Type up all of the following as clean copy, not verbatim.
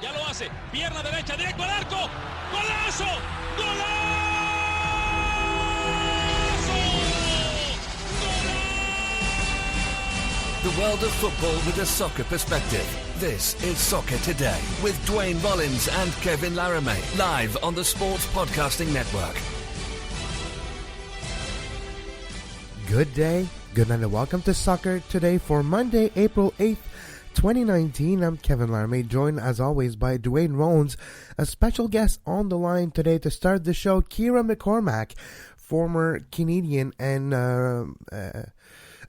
Ya lo hace. Pierna derecha, directo al arco. ¡Golazo! ¡Golazo! The world of football with a soccer perspective. This is Soccer Today with Dwayne Mullins and Kevin Laramie, live on the Sports Podcasting Network. Good day, good night, and welcome to Soccer Today for Monday, April 8th, 2019. I'm Kevin Laramie, joined as always by Dwayne Mullins, a special guest on the line today to start the show, Ciara McCormack, former Canadian and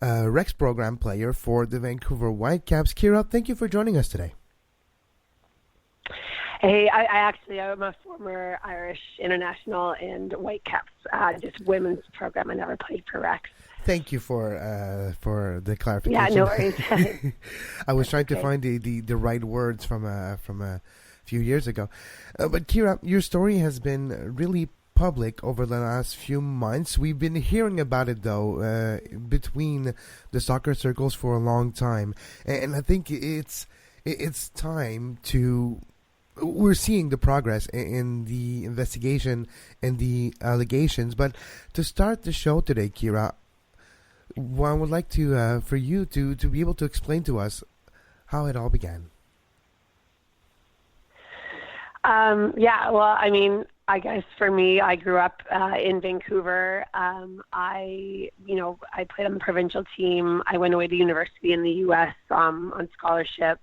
Rex program player for the Vancouver Whitecaps. Ciara, thank you for joining us today. Hey, I'm a former Irish international and Whitecaps, just women's program. I never played for Rex. Thank you for the clarification. Yeah, no worries. I was trying to find the right words from a few years ago. But Ciara, your story has been really public over the last few months. We've been hearing about it though between the soccer circles for a long time, and I think it's time to. We're seeing the progress in the investigation and the allegations, but to start the show today, Ciara, I would like to for you to be able to explain to us how it all began. I guess for me, I grew up in Vancouver. I played on the provincial team. I went away to university in the U.S. On scholarship.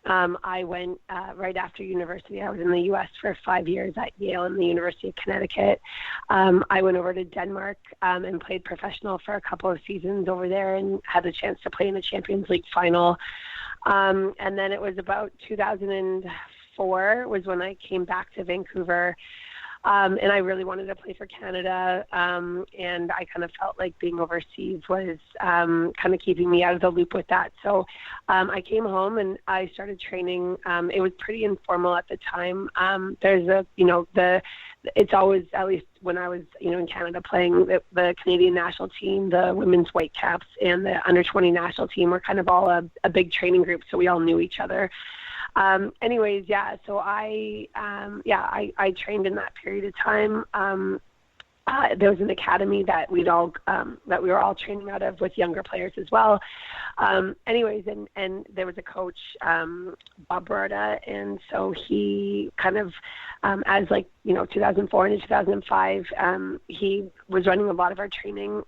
I went right after university. I was in the U.S. for 5 years at Yale and the University of Connecticut. I went over to Denmark and played professional for a couple of seasons over there and had the chance to play in the Champions League final. And then it was about 2004 was when I came back to Vancouver. And I really wanted to play for Canada, and I kind of felt like being overseas was kind of keeping me out of the loop with that. So I came home and I started training. It was pretty informal at the time. It's always, at least when I was, in Canada playing the Canadian national team, the women's Whitecaps and the under-20 national team were kind of all a big training group, so we all knew each other. So I trained in that period of time. There was an academy that we were all training out of with younger players as well. And there was a coach, Bob Berta, and so he kind of, 2004 into 2005, he was running a lot of our training.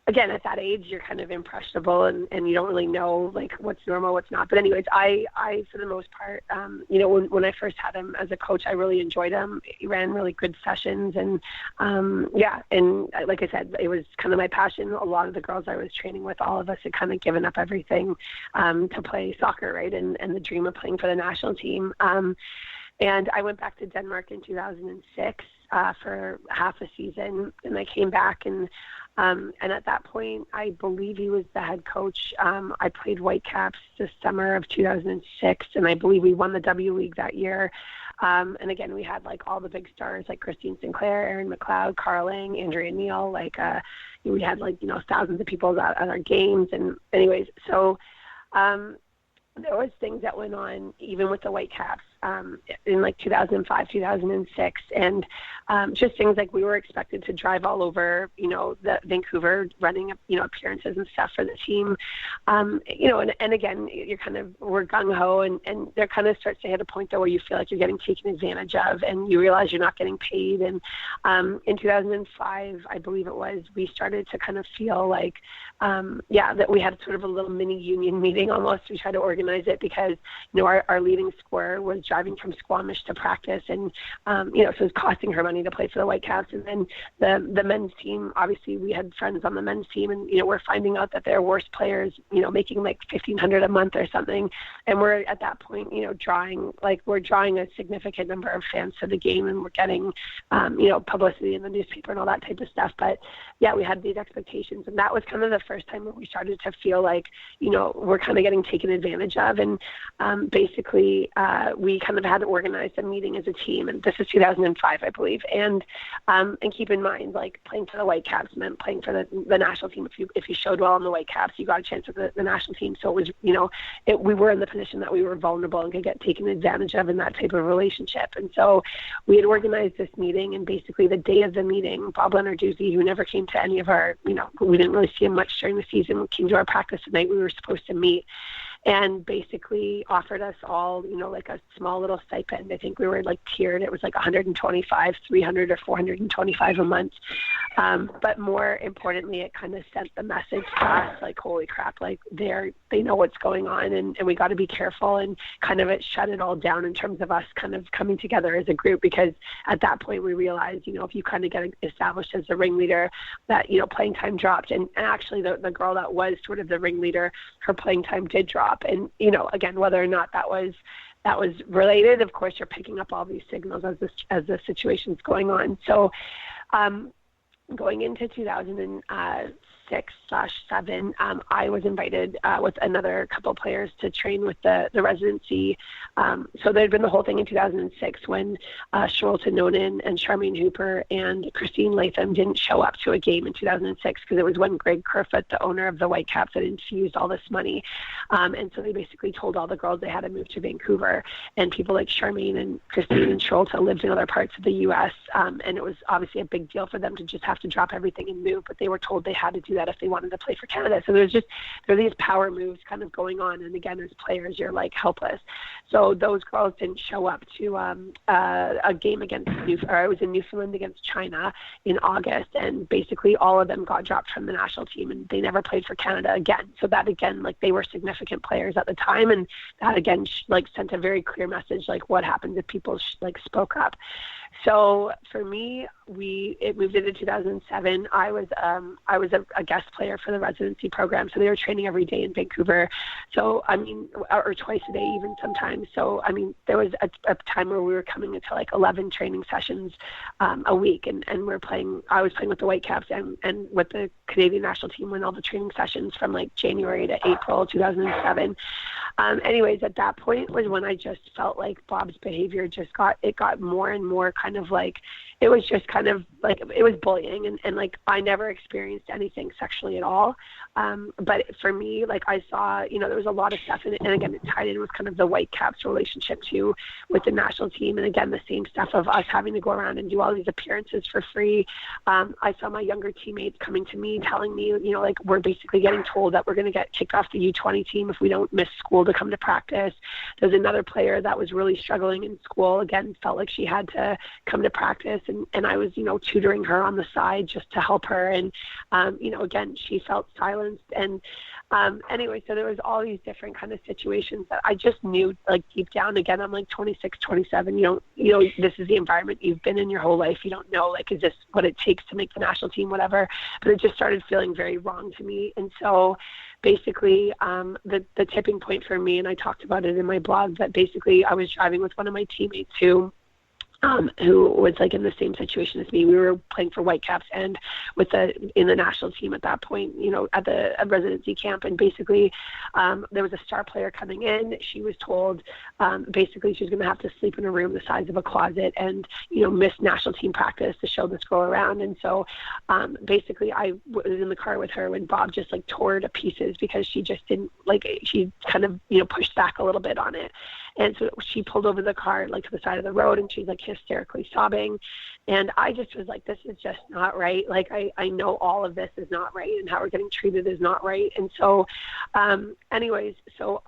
Again, at that age, you're kind of impressionable and you don't really know like what's normal, what's not. But anyways, I for the most part, when I first had him as a coach, I really enjoyed him. He ran really good sessions and like I said, it was kind of my passion. A lot of the girls I was training with, all of us had kind of given up everything to play soccer, right? And the dream of playing for the national team. And I went back to Denmark in 2006 for half a season, and I came back and at that point, I believe he was the head coach. I played Whitecaps the summer of 2006, and I believe we won the W League that year. And again, we had like all the big stars like Christine Sinclair, Erin McLeod, Carl Lang, Andrea Neal. We had thousands of people at our games. And anyways, so there was things that went on even with the Whitecaps in 2005, 2006, and just things like we were expected to drive all over, the Vancouver, running, appearances and stuff for the team, and again, we're gung-ho, and there kind of starts to hit a point though where you feel like you're getting taken advantage of, and you realize you're not getting paid. And in 2005, I believe it was, we started to kind of feel like, that we had sort of a little mini union meeting almost. We tried to organize it because, our leading scorer was driving from Squamish to practice, and so it was costing her money to play for the Whitecaps. And then the men's team, obviously we had friends on the men's team, and we're finding out that their worst players, making like $1,500 a month or something, and we're at that point, drawing a significant number of fans to the game, and we're getting publicity in the newspaper and all that type of stuff. But yeah, we had these expectations, and that was kind of the first time that we started to feel like we're kind of getting taken advantage of. And basically we kind of had organized a meeting as a team, and this is 2005, I believe. And keep in mind, like, playing for the Whitecaps meant playing for the national team. If you showed well on the Whitecaps, you got a chance with the national team. So it was, we were in the position that we were vulnerable and could get taken advantage of in that type of relationship. And so we had organized this meeting, and basically the day of the meeting, Bob Leonarduzzi, who never came to any of our, we didn't really see him much during the season, came to our practice the night we were supposed to meet, and basically offered us all, like a small little stipend. I think we were like tiered. It was like 125, 300, or 425 a month. But more importantly, it kind of sent the message to us, like, holy crap, like they know what's going on, and we got to be careful, and kind of it shut it all down in terms of us kind of coming together as a group, because at that point we realized, if you kind of get established as the ringleader, that, playing time dropped. And actually the girl that was sort of the ringleader, her playing time did drop. And, again, whether or not that was related, of course, you're picking up all these signals as the situation's going on. So going into 2006/7, I was invited with another couple players to train with the residency. So there had been the whole thing in 2006 when Charlotte Nonin and Charmaine Hooper and Christine Latham didn't show up to a game in 2006, because it was when Greg Kerfoot, the owner of the Whitecaps, had infused all this money. And so they basically told all the girls they had to move to Vancouver, and people like Charmaine and Christine and Charlotte lived in other parts of the U.S. And it was obviously a big deal for them to just have to drop everything and move, but they were told they had to do that if they wanted to play for Canada. So there were these power moves kind of going on, and again, as players, you're like helpless. So those girls didn't show up to a game against I was in Newfoundland against China in August, and basically all of them got dropped from the national team, and they never played for Canada again. So that, again, like, they were significant players at the time, and that, again, like, sent a very clear message, like, what happens if people spoke up. So for me, it moved into 2007. I was a guest player for the residency program, so they were training every day in Vancouver. So or twice a day even sometimes. So there was a time where we were coming into like 11 training sessions a week, and I was playing with the Whitecaps and with the Canadian national team when all the training sessions from like January to April 2007. Anyways, at that point was when I just felt like Bob's behavior got more and more kind of like, it was just kind of like, it was bullying, and like, I never experienced anything sexually at all. But for me, like, I saw, there was a lot of stuff in it, and again, it tied in with kind of the Whitecaps relationship too with the national team, and again, the same stuff of us having to go around and do all these appearances for free. I saw my younger teammates coming to me telling me, like, we're basically getting told that we're going to get kicked off the U20 team if we don't miss school to come to practice. There's another player that was really struggling in school, again, felt like she had to come to practice, and I was, tutoring her on the side just to help her, and again, she felt silenced. And anyway, so there was all these different kind of situations that I just knew, like, deep down, again, I'm like 26, 27, this is the environment you've been in your whole life. You don't know, like, is this what it takes to make the national team, whatever. But it just started feeling very wrong to me. And so basically the tipping point for me, and I talked about it in my blog, that basically I was driving with one of my teammates who was like in the same situation as me. We were playing for Whitecaps and in the national team at that point, at the residency camp. And basically, there was a star player coming in. She was told, basically she was going to have to sleep in a room the size of a closet and, miss national team practice to show this girl around. And so, basically I was in the car with her when Bob just like tore her to pieces because she just didn't she kind of, pushed back a little bit on it. And so she pulled over the car, like, to the side of the road, and she's like hysterically sobbing. And I just was like, this is just not right. Like, I know all of this is not right, and how we're getting treated is not right. And so, anyways, so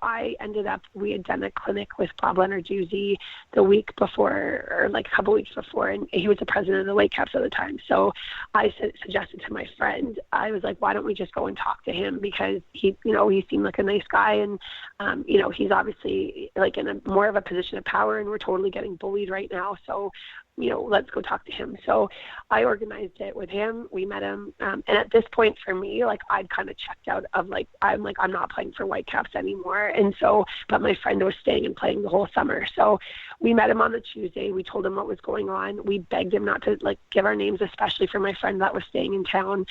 we had done a clinic with Bob Leonarduzzi the week before, or like a couple weeks before, and he was the president of the Whitecaps at the time. So I suggested to my friend, I was like, why don't we just go and talk to him? Because he seemed like a nice guy, and, he's obviously like in more of a position of power, and we're totally getting bullied right now. So let's go talk to him. So I organized it with him. We met him. And at this point for me, like, I'd kind of checked out of I'm not playing for Whitecaps anymore. And so, but my friend was staying and playing the whole summer. So we met him on the Tuesday. We told him what was going on. We begged him not to give our names, especially for my friend that was staying in town.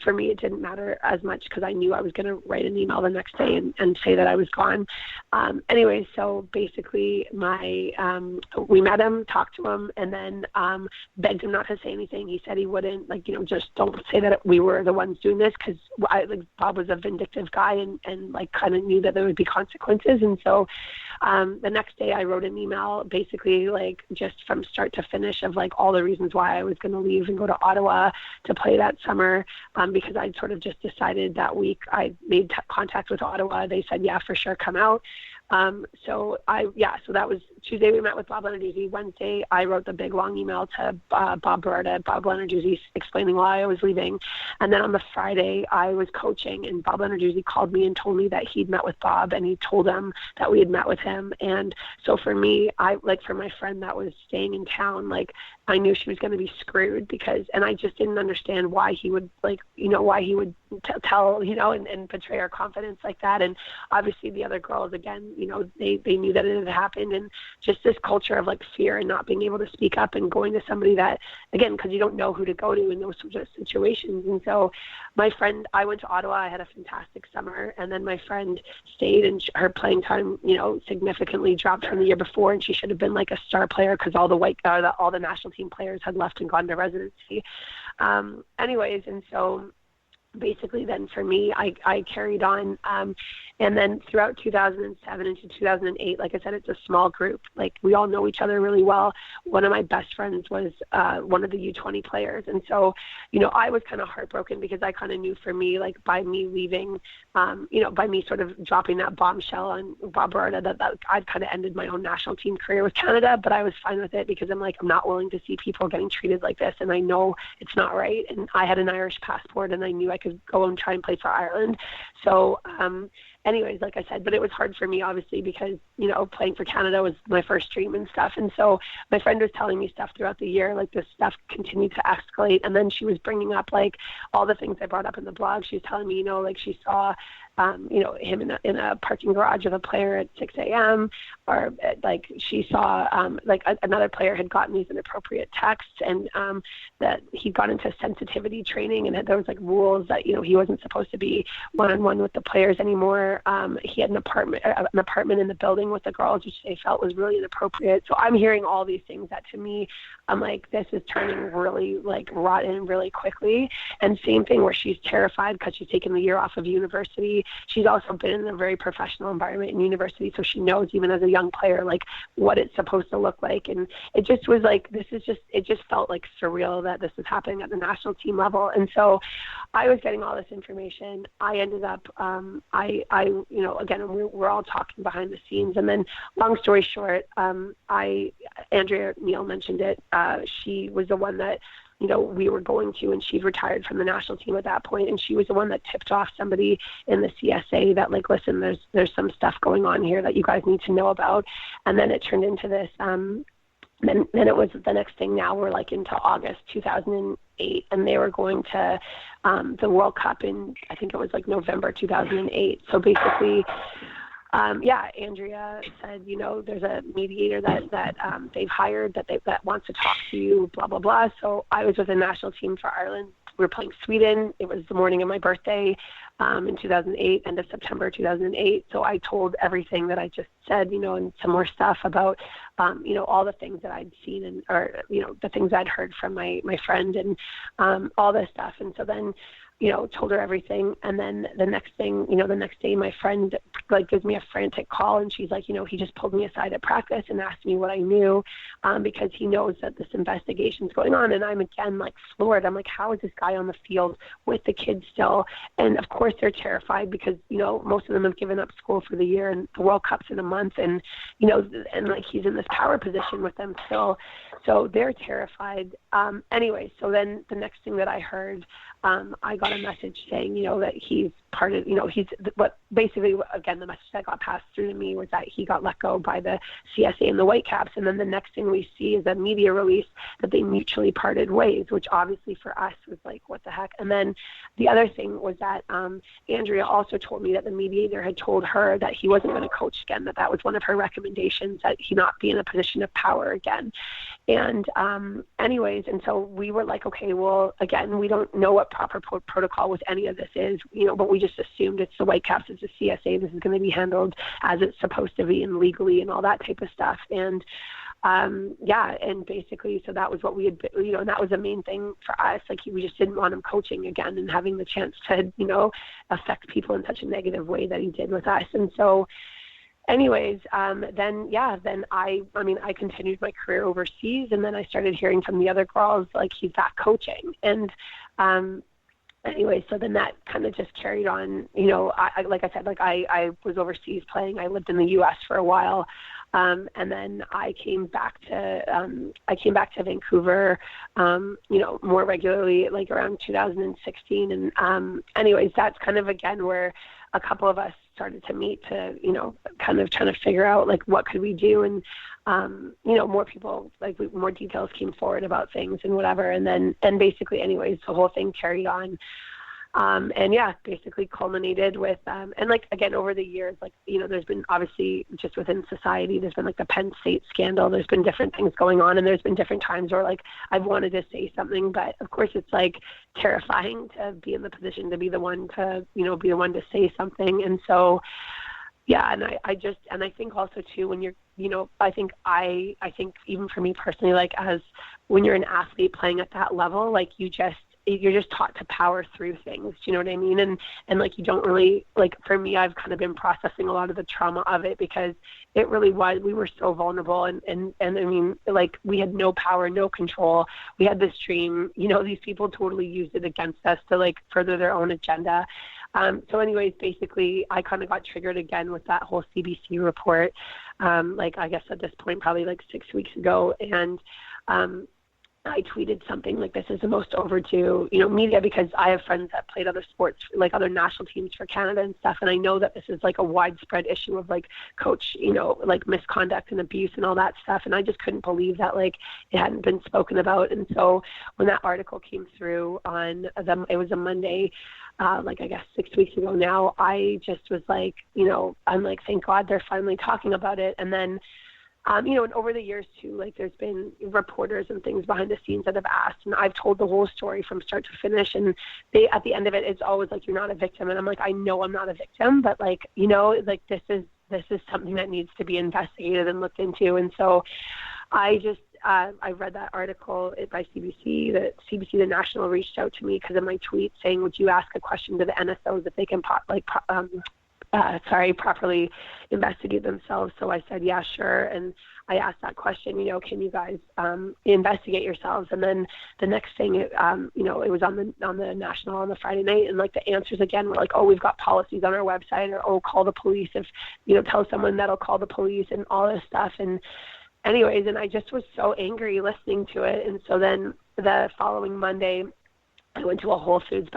For me, it didn't matter as much because I knew I was going to write an email the next day and say that I was gone. Anyway, so basically we met him, talked to him, and then begged him not to say anything. He said he wouldn't, just don't say that we were the ones doing this, because Bob was a vindictive guy and kind of knew that there would be consequences. And so the next day I wrote an email basically just from start to finish of all the reasons why I was going to leave and go to Ottawa to play that summer, because I'd sort of just decided that week. I made contact with Ottawa. They said, yeah, for sure, come out. So that was Tuesday. We met with Bob Lenarduzzi. Wednesday, I wrote the big long email to Bob Berardi, Bob Lenarduzzi, explaining why I was leaving. And then on the Friday, I was coaching, and Bob Lenarduzzi called me and told me that he'd met with Bob, and he told him that we had met with him. And so for me, for my friend that was staying in town, I knew she was going to be screwed and I just didn't understand why he would tell, and betray our confidence like that. And obviously the other girls, again, they knew that it had happened, and just this culture of fear and not being able to speak up and going to somebody that, again, because you don't know who to go to in those sorts of situations. And so I went to Ottawa. I had a fantastic summer, and then my friend stayed, and her playing time, significantly dropped from the year before, and she should have been a star player because all the national team players had left and gone to residency. Anyways, and so basically then for me, I carried on. And then throughout 2007 into 2008, like I said, it's a small group. We all know each other really well. One of my best friends was one of the U20 players. And so, I was kind of heartbroken because I kind of knew for me, by me leaving, by me sort of dropping that bombshell on Bob Berardi, that I'd kind of ended my own national team career with Canada. But I was fine with it because I'm not willing to see people getting treated like this. And I know it's not right. And I had an Irish passport, and I knew I could go and try and play for Ireland. So, anyways, like I said, but it was hard for me, obviously, because, playing for Canada was my first dream and stuff. And so my friend was telling me stuff throughout the year, this stuff continued to escalate. And then she was bringing up, all the things I brought up in the blog. She was telling me, she saw, him in a parking garage with a player at 6 a.m. or she saw, another player had gotten these inappropriate texts, and that he'd gone into sensitivity training, and there was rules that, he wasn't supposed to be one-on-one with the players anymore. He had an apartment in the building with the girls, which they felt was really inappropriate. So I'm hearing all these things that, to me, I'm this is turning really rotten really quickly. And same thing where she's terrified because she's taken the year off of university. She's also been in a very professional environment in university, so she knows, even as a young player, what it's supposed to look like. And it just was it just felt surreal that this was happening at the national team level. And so I was getting all this information. I ended up, again, we're all talking behind the scenes. And then, long story short, Andrea Neal mentioned it. She was the one that, we were going to, and she'd retired from the national team at that point, and she was the one that tipped off somebody in the CSA that, listen, there's some stuff going on here that you guys need to know about. And then it turned into this, then it was the next thing. Now we're into August 2008, and they were going to the World Cup in, I think it was November 2008. So basically, Andrea said, there's a mediator that they've hired that wants to talk to you, blah, blah, blah. So I was with the national team for Ireland. We were playing Sweden. It was the morning of my birthday in 2008, end of September 2008. So I told everything that I just said, and some more stuff about, all the things that I'd seen the things I'd heard from my friend and all this stuff. And so then, told her everything. And then the next day, my friend gives me a frantic call, and she's he just pulled me aside at practice and asked me what I knew, because he knows that this investigation's going on. And I'm again floored. I'm how is this guy on the field with the kids still? And of course they're terrified because, most of them have given up school for the year, and the World Cup's in a month, and, and he's in this power position with them still. So they're terrified. Anyway, so then the next thing that I heard, I got a message saying, that he's part of, what basically, again, the message that got passed through to me was that he got let go by the CSA and the Whitecaps. And then the next thing we see is a media release that they mutually parted ways, which obviously for us was like, what the heck? And then the other thing was that Andrea also told me that the mediator had told her that he wasn't going to coach again, that was one of her recommendations, that he not be in a position of power again. And anyways, and so we were like, okay, well, again, we don't know what proper protocol with any of this is, but we just assumed it's the Whitecaps, it's the CSA, this is going to be handled as it's supposed to be and legally and all that type of stuff. And and basically, so that was what we had, and that was the main thing for us. Like, we just didn't want him coaching again and having the chance to, affect people in such a negative way that he did with us. And so, anyways, then I continued my career overseas, and then I started hearing from the other girls, like, he's back coaching. And, anyway, so then that kind of just carried on. I like I said, like, I was overseas playing. I lived in the U.S. for a while. And then I came back to Vancouver, more regularly, like around 2016. And, anyways, that's kind of, again, where a couple of us started to meet to, kind of trying to figure out, like, what could we do? And, more people, like, more details came forward about things and whatever. And then, basically, anyways, the whole thing carried on. Basically culminated with, and like, again, over the years, like, there's been obviously just within society, there's been like the Penn State scandal, there's been different things going on, and there's been different times where, like, I've wanted to say something, but of course it's like terrifying to be in the position to be the one to, be the one to say something. And so, yeah, and I think also too, when you're, I think even for me personally, like, as when you're an athlete playing at that level, like, you're just taught to power through things. Do you know what I mean? And like, you don't really, like, for me, I've kind of been processing a lot of the trauma of it, because it really was, we were so vulnerable. And I mean, like, we had no power, no control. We had this dream, these people totally used it against us to, like, further their own agenda. So anyways, basically, I kind of got triggered again with that whole CBC report. Like, I guess at this point, probably like 6 weeks ago. And, I tweeted something like, this is the most overdue, media, because I have friends that played other sports, like other national teams for Canada and stuff. And I know that this is like a widespread issue of, like, coach, like, misconduct and abuse and all that stuff. And I just couldn't believe that, like, it hadn't been spoken about. And so when that article came through it was a Monday, like, I guess 6 weeks ago now, I just was like, I'm like, thank God they're finally talking about it. And then, and over the years too, like, there's been reporters and things behind the scenes that have asked, and I've told the whole story from start to finish, and they, at the end of it, it's always like, you're not a victim. And I'm like, I know I'm not a victim, but, like, like, this is something that needs to be investigated and looked into. And so I just, I read that article by CBC, the National reached out to me because of my tweet saying, would you ask a question to the NSOs if they can properly investigate themselves? So I said, yeah, sure. And I asked that question, can you guys investigate yourselves? And then the next thing, it was on the National on the Friday night, and, like, the answers again were like, oh, we've got policies on our website, or, oh, call the police if, tell someone that'll call the police, and all this stuff. And anyways, and I just was so angry listening to it. And so then the following Monday, I went to a Whole Foods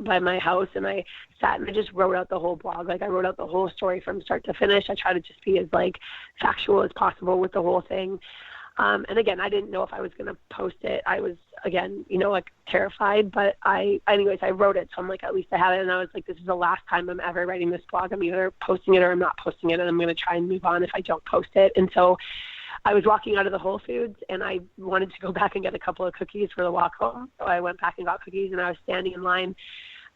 by my house, and I sat and I just wrote out the whole blog. Like, I wrote out the whole story from start to finish. I try to just be as, like, factual as possible with the whole thing. And again, I didn't know if I was going to post it. I was, again, like, terrified, but I wrote it. So I'm like, at least I have it. And I was like, this is the last time I'm ever writing this blog. I'm either posting it or I'm not posting it, and I'm going to try and move on if I don't post it. And so I was walking out of the Whole Foods, and I wanted to go back and get a couple of cookies for the walk home. So I went back and got cookies, and I was standing in line.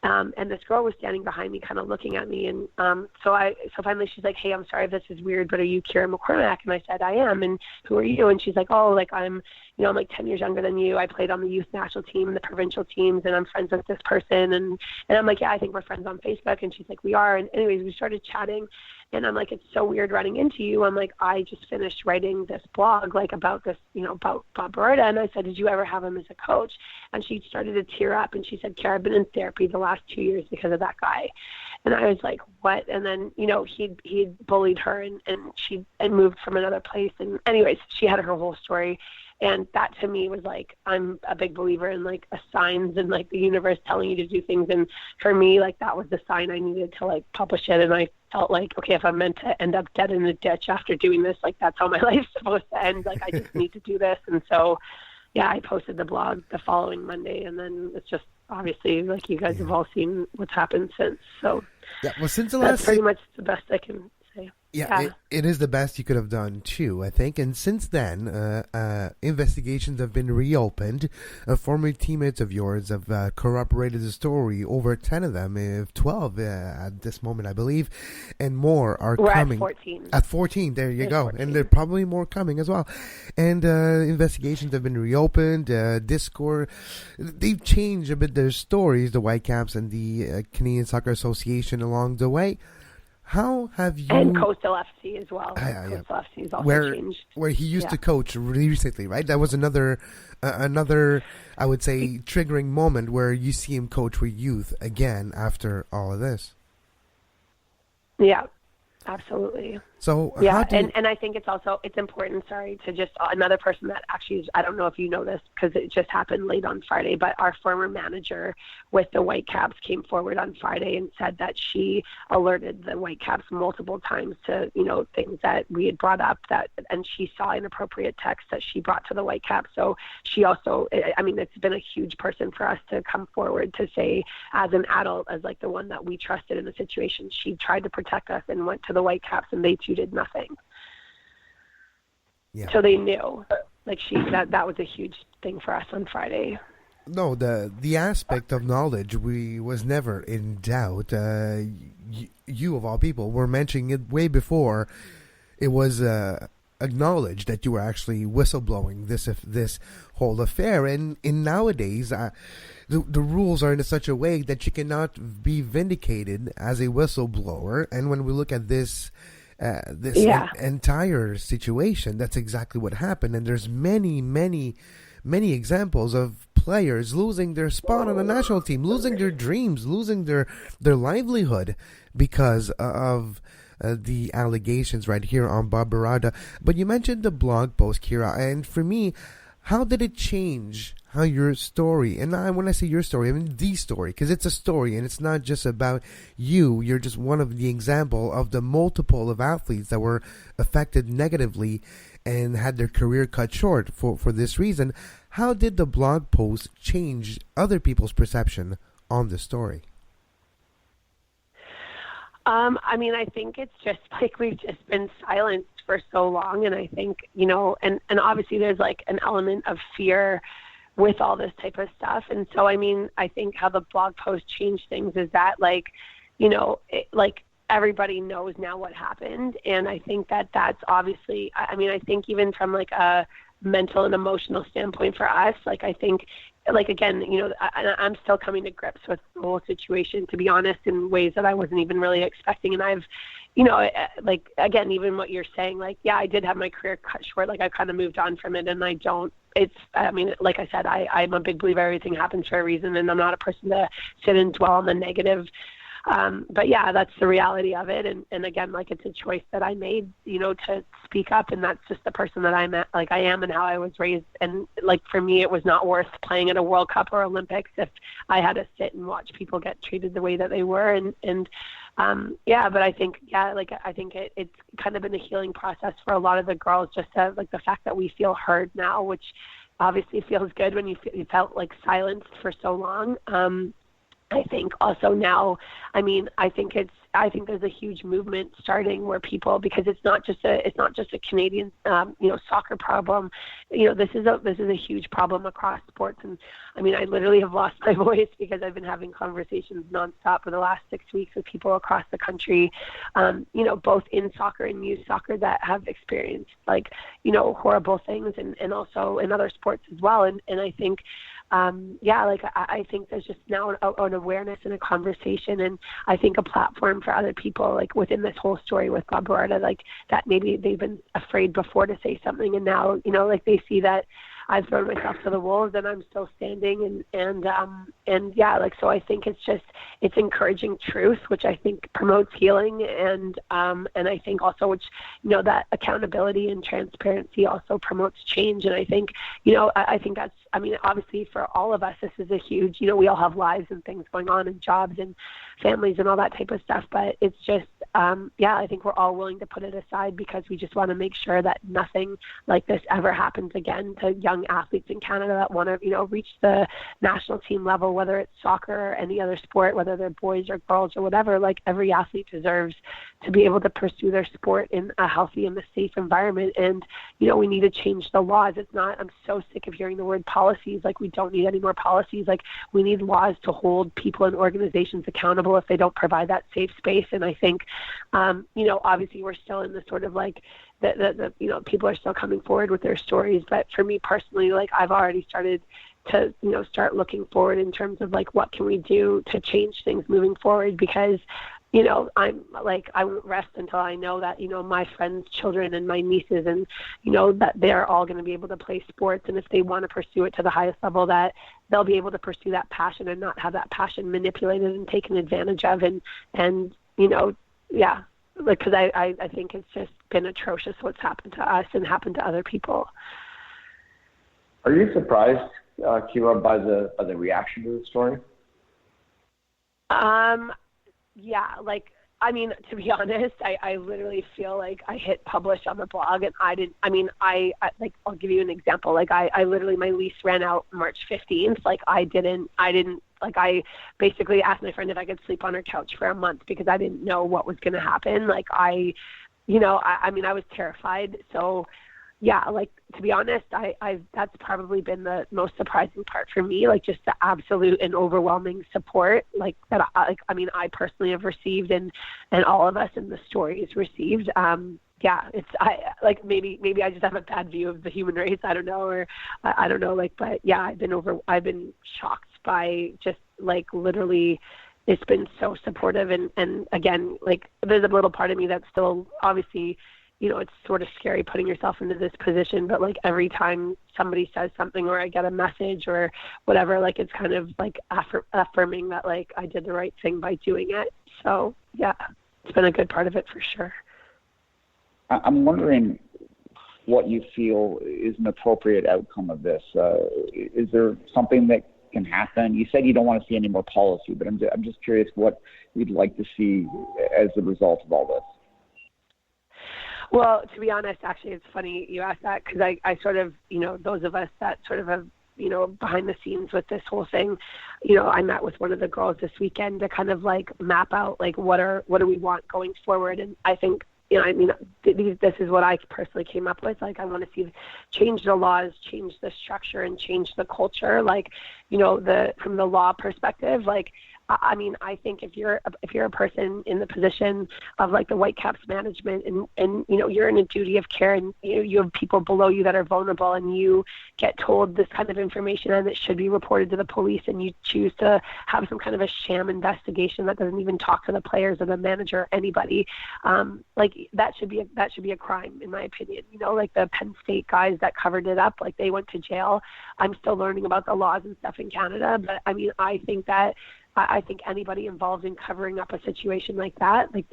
And this girl was standing behind me, kind of looking at me. And so finally she's like, hey, I'm sorry if this is weird, but are you Ciara McCormack? And I said, I am. And who are you? And she's like, oh, like, I'm like 10 years younger than you. I played on the youth national team and the provincial teams, and I'm friends with this person. And I'm like, yeah, I think we're friends on Facebook. And she's like, we are. And anyways, we started chatting. And I'm like, it's so weird running into you. I'm like, I just finished writing this blog, like, about this, about Bob Beretta. And I said, did you ever have him as a coach? And she started to tear up, and she said, Ciara, I've been in therapy the last 2 years because of that guy. And I was like, what? And then, he'd bullied her, and she moved from another place. And anyways, she had her whole story. And that to me was like, I'm a big believer in like signs and like the universe telling you to do things. And for me, like that was the sign I needed to like publish it. And I felt like, okay, if I'm meant to end up dead in a ditch after doing this, like that's how my life's supposed to end. Like I just need to do this. And so, yeah, I posted the blog the following Monday, and then it's just obviously like you guys have all seen what's happened since. So yeah, well, since the that's last pretty much the best I can say. Yeah, it is the best you could have done too, I think. And since then, investigations have been reopened. Former teammates of yours have corroborated the story. Over 10 of them, 12 at this moment, I believe, and more are coming. We're at 14. At 14, there you go. 14. And there are probably more coming as well. And investigations have been reopened. Discord, they've changed a bit their stories, the Whitecaps and the Canadian Soccer Association along the way. How have you... And Coastal FC as well. Yeah. Coastal FC has also changed. Where he used to coach recently, right? That was another, I would say, triggering moment where you see him coach with youth again after all of this. Yeah, absolutely. So yeah, and I think it's important, to just, another person that actually is, I don't know if you know this because it just happened late on Friday, but our former manager with the Whitecaps came forward on Friday and said that she alerted the Whitecaps multiple times to, things that we had brought up and she saw inappropriate text that she brought to the Whitecaps. So she also, it's been a huge person for us to come forward to say, as an adult, as like the one that we trusted in the situation, she tried to protect us and went to the Whitecaps and they too did nothing. Yeah. So they knew, like that was a huge thing for us on Friday. No, the aspect of knowledge was never in doubt. You of all people were mentioning it way before it was acknowledged that you were actually whistleblowing this whole affair. And nowadays, the rules are in such a way that you cannot be vindicated as a whistleblower. And when we look at this entire situation, that's exactly what happened. And there's many examples of players losing their spot on the national team, losing their dreams, losing their livelihood because of the allegations right here on Bob Barada. But you mentioned the blog post, Ciara, and for me, how did it change how your story, and when I say your story, I mean the story, because it's a story and it's not just about you. You're just one of the example of the multiple of athletes that were affected negatively and had their career cut short for this reason. How did the blog post change other people's perception on the story? I think it's just like we've just been silenced for so long, and I think, and obviously there's like an element of fear with all this type of stuff. And so, I think how the blog post changed things is that everybody knows now what happened. And I think that's obviously, I think even from like a mental and emotional standpoint for us, I think, again, I'm still coming to grips with the whole situation, to be honest, in ways that I wasn't even really expecting. And I've, again, even what you're saying, I did have my career cut short. I kind of moved on from it, and I don't, like I said, I'm a big believer everything happens for a reason, and I'm not a person to sit and dwell on the negative. But yeah, that's the reality of it. And again, it's a choice that I made, to speak up, and that's just the person that I am and how I was raised. And for me, it was not worth playing at a World Cup or Olympics if I had to sit and watch people get treated the way that they were. But I think, I think it's kind of been a healing process for a lot of the girls, just to, the fact that we feel heard now, which obviously feels good when you felt silenced for so long. I think also now, I think there's a huge movement starting where people, because it's not just a Canadian, soccer problem. This is a huge problem across sports. And I literally have lost my voice because I've been having conversations nonstop for the last 6 weeks with people across the country, both in soccer and youth soccer that have experienced horrible things, and also in other sports as well. And I think, I think there's just now an awareness and a conversation, and I think a platform for other people, within this whole story with Bob Barada, that maybe they've been afraid before to say something, and now, they see that, I've thrown myself to the wolves, and I'm still standing. And yeah, like, so I think it's encouraging truth, which I think promotes healing, and I think also, which, that accountability and transparency also promotes change. And I think, I think that's, obviously for all of us, this is a huge, we all have lives and things going on and jobs and families and all that type of stuff, but it's just, I think we're all willing to put it aside because we just want to make sure that nothing like this ever happens again to young athletes in Canada that want to, reach the national team level, whether it's soccer or any other sport, whether they're boys or girls or whatever. Like, every athlete deserves to be able to pursue their sport in a healthy and a safe environment. And, we need to change the laws. It's not, I'm so sick of hearing the word policies. Like, we don't need any more policies. Like, we need laws to hold people and organizations accountable if they don't provide that safe space. And I think, obviously we're still in the sort of like, the people are still coming forward with their stories. But for me personally, like, I've already started to, start looking forward in terms of like, what can we do to change things moving forward? Because, I'm like, I won't rest until I know that, my friends' children and my nieces and, that they're all going to be able to play sports. And if they want to pursue it to the highest level, that they'll be able to pursue that passion and not have that passion manipulated and taken advantage of. And yeah, like, because I think it's just been atrocious what's happened to us and happened to other people. Are you surprised, Ciara, by the reaction to the story? Yeah, like, to be honest, I literally feel like I hit publish on the blog, and I like, I'll give you an example. Like, I literally, my lease ran out March 15th. Like, I didn't, like, I basically asked my friend if I could sleep on her couch for a month because I didn't know what was going to happen. Like, I was terrified. So, yeah, like, to be honest, that's probably been the most surprising part for me, like, just the absolute and overwhelming support, like, that I personally have received, and all of us in the stories received. Yeah, maybe I just have a bad view of the human race. I don't know, or I don't know, like, but yeah, I've been shocked by just, like, literally, it's been so supportive, and again, like, there's a little part of me that's still obviously, it's sort of scary putting yourself into this position, but like, every time somebody says something or I get a message or whatever, like, it's kind of like affirming that, like, I did the right thing by doing it. So yeah, it's been a good part of it for sure. I'm wondering what you feel is an appropriate outcome of this. Is there something that can happen? You said you don't want to see any more policy, but I'm just curious what you'd like to see as a result of all this. Well, to be honest, actually, it's funny you asked that, because I sort of, those of us that sort of have, behind the scenes with this whole thing, I met with one of the girls this weekend to kind of like map out, like, what do we want going forward. And I think, this is what I personally came up with. Like, I want to see change the laws, change the structure, and change the culture. Like, from the law perspective, like, I think if you're a person in the position of like the Whitecaps management, and you're in a duty of care, and you have people below you that are vulnerable, and you get told this kind of information and it should be reported to the police, and you choose to have some kind of a sham investigation that doesn't even talk to the players or the manager or anybody, like, that should be a crime, in my opinion. Like the Penn State guys that covered it up, like, they went to jail. I'm still learning about the laws and stuff in Canada, but I think anybody involved in covering up a situation like that, like,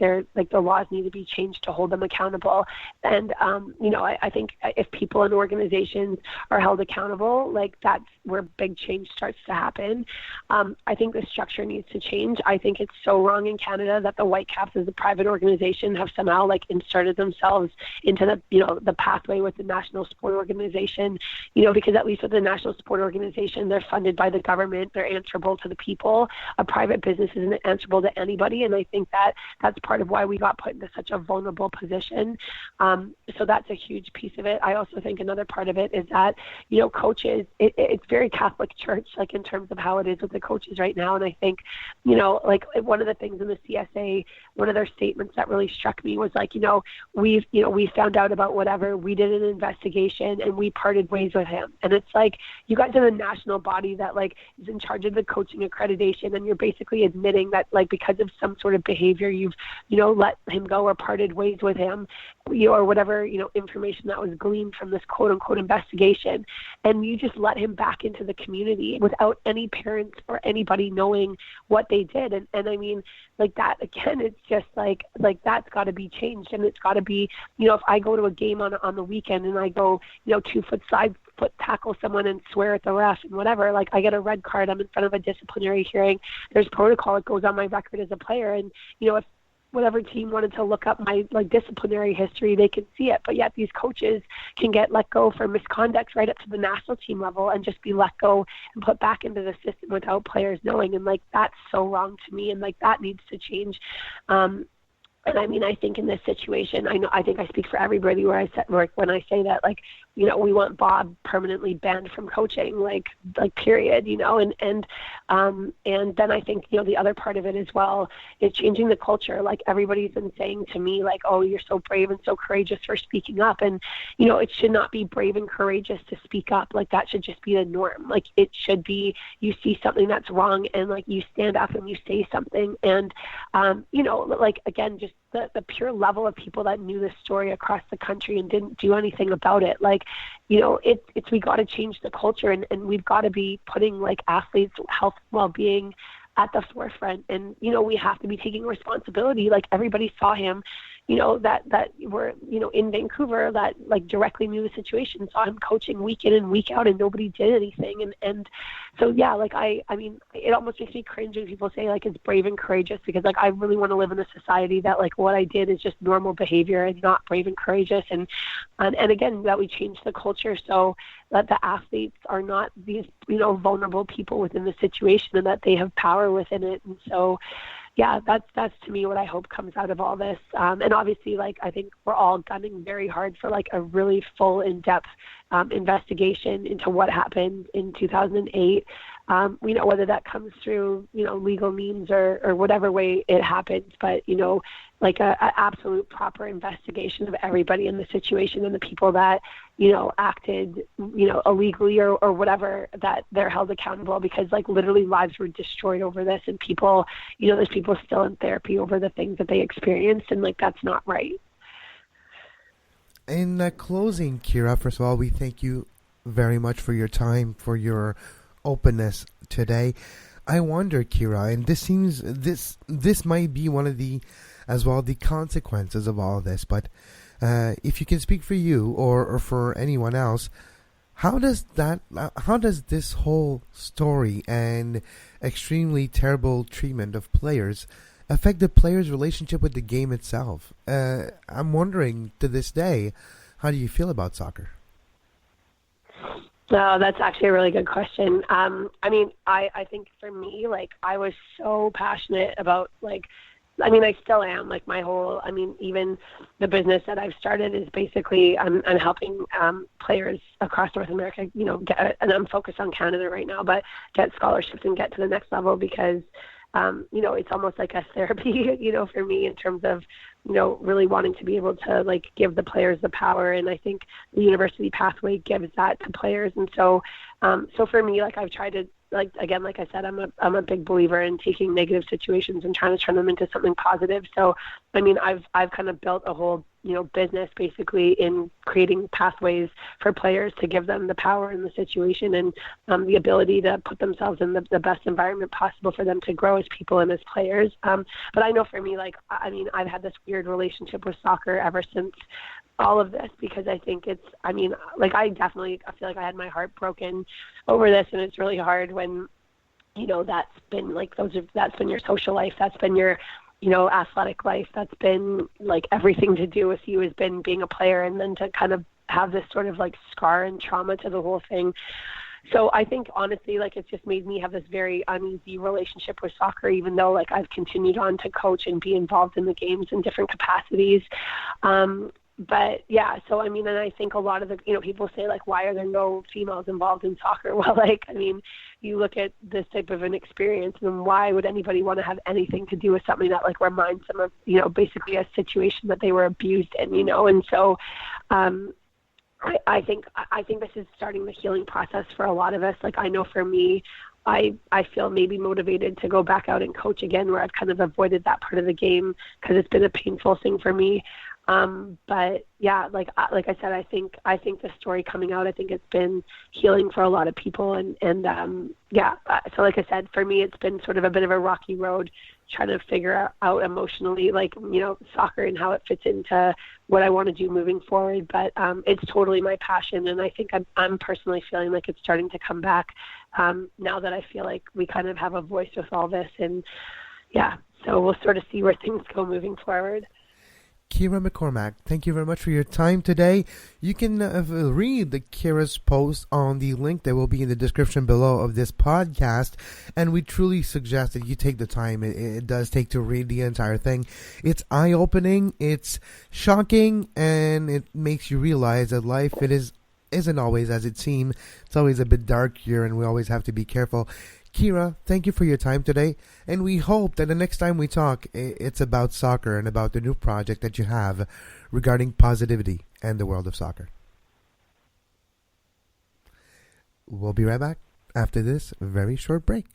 the laws need to be changed to hold them accountable. And, I think if people and organizations are held accountable, like, that's where big change starts to happen. I think the structure needs to change. I think it's so wrong in Canada that the Whitecaps as a private organization have somehow, like, inserted themselves into the pathway with the National Sport Organization, because at least with the National Sport Organization, they're funded by the government. They're answerable to the people. A private business isn't answerable to anybody, and I think that's part of why we got put into such a vulnerable position. So that's a huge piece of it. I also think another part of it is that, coaches, it's very Catholic Church, like, in terms of how it is with the coaches right now. And I think, like, one of the things in the CSA, one of their statements that really struck me was like, we found out about whatever, we did an investigation, and we parted ways with him. And it's like, you guys are the national body that, like, is in charge of the coaching accreditation, then you're basically admitting that, like, because of some sort of behavior, you've, let him go or parted ways with him, or whatever, information that was gleaned from this quote unquote investigation. And you just let him back into the community without any parents or anybody knowing what they did. And I mean, like, that, again, it's just like that's got to be changed. And it's got to be, if I go to a game on the weekend and I go, 2 foot side foot tackle someone and swear at the ref and whatever, like, I get a red card, I'm in front of a disciplinary hearing, there's protocol, it goes on my record as a player. And, if whatever team wanted to look up my, like, disciplinary history, they can see it. But yet these coaches can get let go for misconduct right up to the national team level and just be let go and put back into the system without players knowing. And, like, that's so wrong to me. And, like, that needs to change. And I mean, I think in this situation, I think I speak for everybody when I say that, like, we want Bob permanently banned from coaching, like period, and then I think, the other part of it as well is changing the culture. Like, everybody's been saying to me, like, oh, you're so brave and so courageous for speaking up. And, it should not be brave and courageous to speak up. Like, that should just be the norm. Like, it should be, you see something that's wrong and, like, you stand up and you say something. And, like, again, just the pure level of people that knew this story across the country and didn't do anything about it. Like, it's we got to change the culture, and we've got to be putting, like, athletes' health, well-being at the forefront. And, we have to be taking responsibility. Like, everybody saw him, that were, in Vancouver, that, like, directly knew the situation, saw him coaching week in and week out, and nobody did anything. And so, yeah, like, I mean, it almost makes me cringe when people say, like, it's brave and courageous, because, like, I really want to live in a society that, like, what I did is just normal behavior and not brave and courageous. And again, that we change the culture so that the athletes are not these, vulnerable people within the situation, and that they have power within it. And so, yeah, that's to me what I hope comes out of all this. And obviously, like, I think we're all gunning very hard for, like, a really full, in-depth investigation into what happened in 2008. Whether that comes through, legal means or whatever way it happens, but, like a absolute proper investigation of everybody in the situation and the people that, acted, illegally or whatever, that they're held accountable, because, like, literally lives were destroyed over this, and people, there's people still in therapy over the things that they experienced, and, like, that's not right. In closing, Ciara, first of all, we thank you very much for your time, for your openness today. I wonder, Ciara, and this might be one of the consequences of all of this, but if you can speak for you or for anyone else, how does this whole story and extremely terrible treatment of players affect the players' relationship with the game itself? I'm wondering, to this day, how do you feel about soccer? No, that's actually a really good question. I mean, I think for me, like, I was so passionate about, like, I mean, I still am, like, my whole, I mean, even the business that I've started is basically, I'm helping players across North America, get, and I'm focused on Canada right now, but get scholarships and get to the next level, because, it's almost like a therapy, for me, in terms of, really wanting to be able to, like, give the players the power. And I think the university pathway gives that to players. And so, so for me, like, I've tried to, like, again, like I said, I'm a big believer in taking negative situations and trying to turn them into something positive. So, I mean, I've kind of built a whole, business basically in creating pathways for players to give them the power in the situation and the ability to put themselves in the best environment possible for them to grow as people and as players. But I know for me, like, I mean, I've had this weird relationship with soccer ever since all of this, because I think it's, I mean, like, I feel like I had my heart broken over this, and it's really hard when, that's been, like, that's been your social life, that's been your, athletic life, that's been, like, everything to do with you has been being a player, and then to kind of have this sort of, like, scar and trauma to the whole thing. So I think, honestly, like, it's just made me have this very uneasy relationship with soccer, even though, like, I've continued on to coach and be involved in the games in different capacities. But yeah, so I mean, and I think a lot of the, people say, like, why are there no females involved in soccer? Well, like, I mean, you look at this type of an experience, and why would anybody want to have anything to do with something that, like, reminds them of, basically a situation that they were abused in, and so, I think this is starting the healing process for a lot of us. Like, I know for me, I feel maybe motivated to go back out and coach again, where I've kind of avoided that part of the game because it's been a painful thing for me. But yeah, like I said, I think the story coming out, I think it's been healing for a lot of people, and so like I said, for me, it's been sort of a bit of a rocky road trying to figure out emotionally, like, soccer and how it fits into what I want to do moving forward. But it's totally my passion, and I think I'm personally feeling like it's starting to come back now that I feel like we kind of have a voice with all this, and so we'll sort of see where things go moving forward. Ciara McCormack, thank you very much for your time today. You can read Ciara's post on the link that will be in the description below of this podcast, and we truly suggest that you take the time. It does take to read the entire thing. It's eye-opening, it's shocking, and it makes you realize that life isn't always as it seems. It's always a bit dark here, and we always have to be careful. Ciara, thank you for your time today, and we hope that the next time we talk, it's about soccer and about the new project that you have regarding positivity and the world of soccer. We'll be right back after this very short break.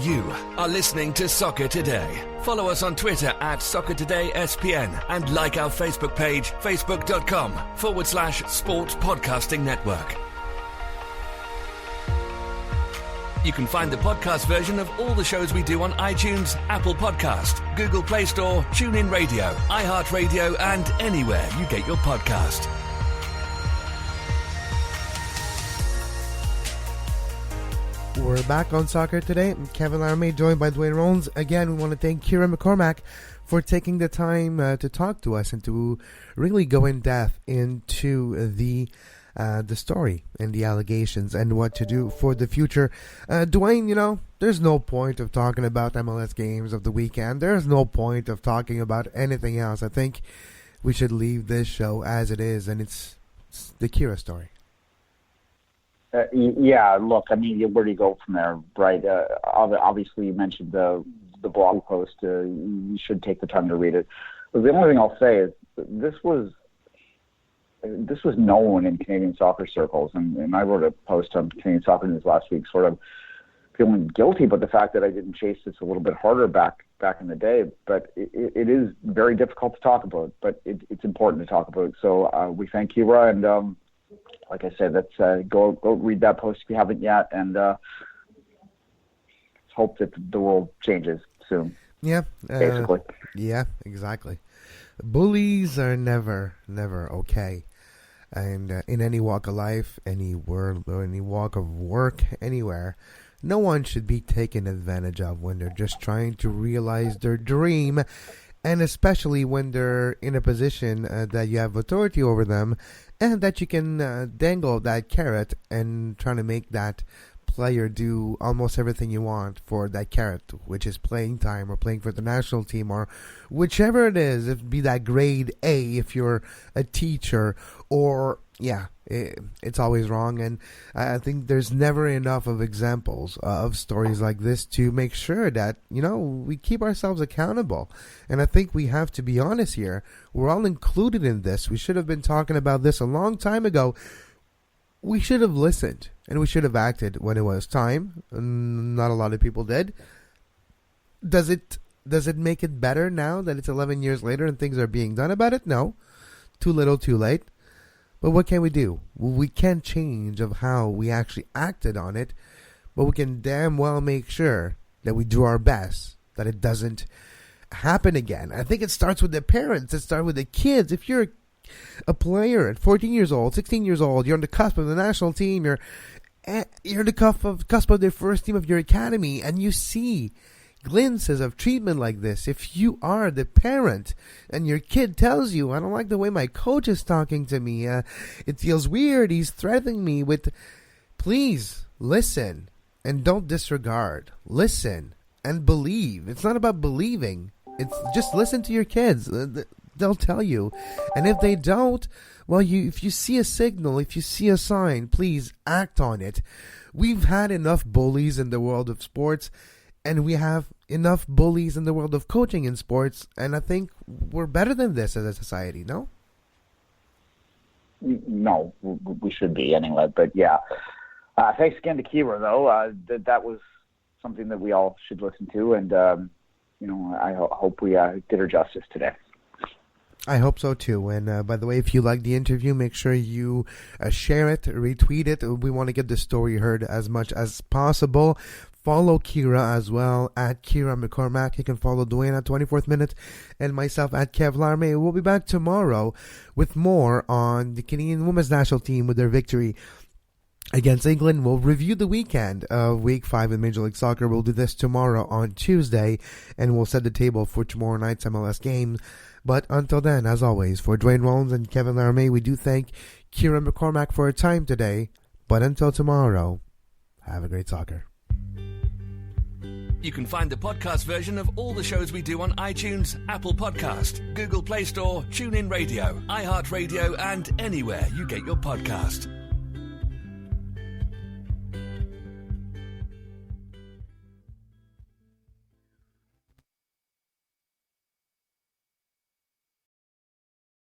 You are listening to Soccer Today. Follow us on Twitter at SoccerTodaySPN and like our Facebook page, facebook.com/Sports Podcasting Network. You can find the podcast version of all the shows we do on iTunes, Apple Podcast, Google Play Store, TuneIn Radio, iHeartRadio, and anywhere you get your podcast. We're back on Soccer Today. I'm Kevin Laramie, joined by Dwayne Rollins. Again, we want to thank Ciara McCormack for taking the time to talk to us and to really go in depth into the story and the allegations and what to do for the future. Dwayne, there's no point of talking about MLS games of the weekend. There's no point of talking about anything else. I think we should leave this show as it is, and it's the Ciara story. Look, I mean, where do you go from there, right? Obviously, you mentioned the blog post. You should take the time to read it. But the only thing I'll say is this was known in Canadian soccer circles, and I wrote a post on Canadian Soccer News last week, sort of feeling guilty about the fact that I didn't chase this a little bit harder back in the day. But it is very difficult to talk about, but it's important to talk about. So we thank Ciara, and like I said, let's go read that post if you haven't yet, and hope that the world changes soon. Yeah, basically. Yeah, exactly. Bullies are never okay, and in any walk of life, any walk of work, anywhere, no one should be taken advantage of when they're just trying to realize their dream. And especially when they're in a position that you have authority over them, and that you can dangle that carrot and trying to make that player do almost everything you want for that carrot, which is playing time or playing for the national team or whichever it is, if it be that grade A if you're a teacher, or it's always wrong. And I think there's never enough of examples of stories like this to make sure that we keep ourselves accountable. And I think we have to be honest here. We're all included in this. We should have been talking about this a long time ago. We should have listened and we should have acted when it was time. Not a lot of people did. Does it make it better now that it's 11 years later and things are being done about it? No. Too little, too late. But what can we do? We can't change of how we actually acted on it, but we can damn well make sure that we do our best, that it doesn't happen again. I think it starts with the parents. It starts with the kids. If you're a player at 14 years old, 16 years old, you're on the cusp of the national team, you're on the cusp of the first team of your academy, and you see glimpses of treatment like this. If you are the parent and your kid tells you, I don't like the way my coach is talking to me, it feels weird, he's threatening me with, please listen and don't disregard. Listen and believe. It's not about believing. It's just listen to your kids. They'll tell you. And if they don't, well, if you see a signal, if you see a sign, please act on it. We've had enough bullies in the world of sports, and we have enough bullies in the world of coaching in sports, and I think we're better than this as a society, no? No, we should be anyway. But yeah, thanks again to Ciara though. That was something that we all should listen to, and I hope we did her justice today. I hope so too. And by the way, if you like the interview, make sure you share it, retweet it. We want to get the story heard as much as possible. Follow Ciara as well at Ciara McCormack. You can follow Dwayne at 24th Minute and myself at Kev Larme. We'll be back tomorrow with more on the Canadian Women's National Team with their victory against England. We'll review the weekend of Week 5 in Major League Soccer. We'll do this tomorrow on Tuesday, and we'll set the table for tomorrow night's MLS games. But until then, as always, for Dwayne Rollins and Kevin Larme, we do thank Ciara McCormack for her time today. But until tomorrow, have a great soccer. You can find the podcast version of all the shows we do on iTunes, Apple Podcast, Google Play Store, TuneIn Radio, iHeartRadio, and anywhere you get your podcast.